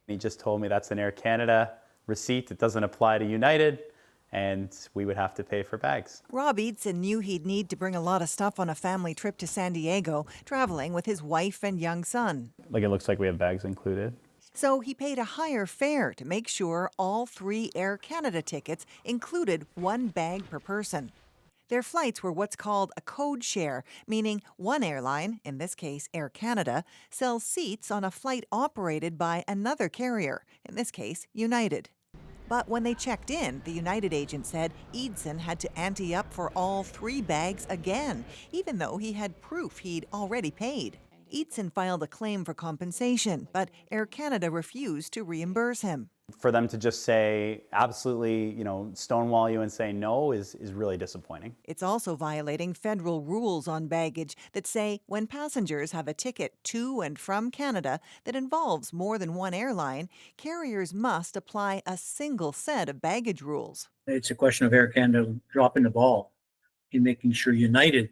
He just told me that's an Air Canada receipt. It doesn't apply to United, and we would have to pay for bags. Rob Eadson knew he'd need to bring a lot of stuff on a family trip to San Diego, traveling with his wife and young son. Like, it looks like we have bags included. So he paid a higher fare to make sure all 3 Air Canada tickets included 1 bag per person. Their flights were what's called a codeshare, meaning one airline, in this case Air Canada, sells seats on a flight operated by another carrier, in this case United. But when they checked in, the United agent said Eadson had to ante up for all 3 bags again, even though he had proof he'd already paid. Eadson filed a claim for compensation, but Air Canada refused to reimburse him. For them to just say, absolutely, stonewall you and say no is really disappointing. It's also violating federal rules on baggage that say when passengers have a ticket to and from Canada that involves more than one airline, carriers must apply a single set of baggage rules. It's a question of Air Canada dropping the ball in making sure United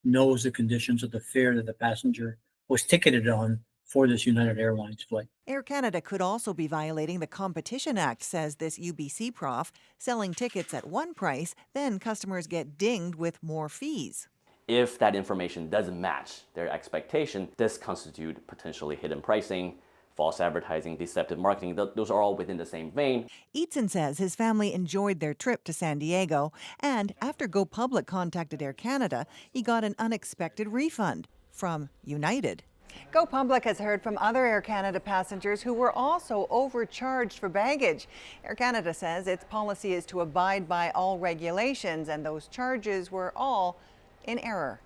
knows the conditions of the fare that the passenger was ticketed on for this United Airlines flight. Air Canada could also be violating the Competition Act, says this UBC prof, selling tickets at one price, then customers get dinged with more fees. If that information doesn't match their expectation, this constitutes potentially hidden pricing, false advertising, deceptive marketing. Those are all within the same vein. Eadson says his family enjoyed their trip to San Diego, and after Go Public contacted Air Canada, he got an unexpected refund from United. Go Public has heard from other Air Canada passengers who were also overcharged for baggage. Air Canada says its policy is to abide by all regulations, and those charges were all in error.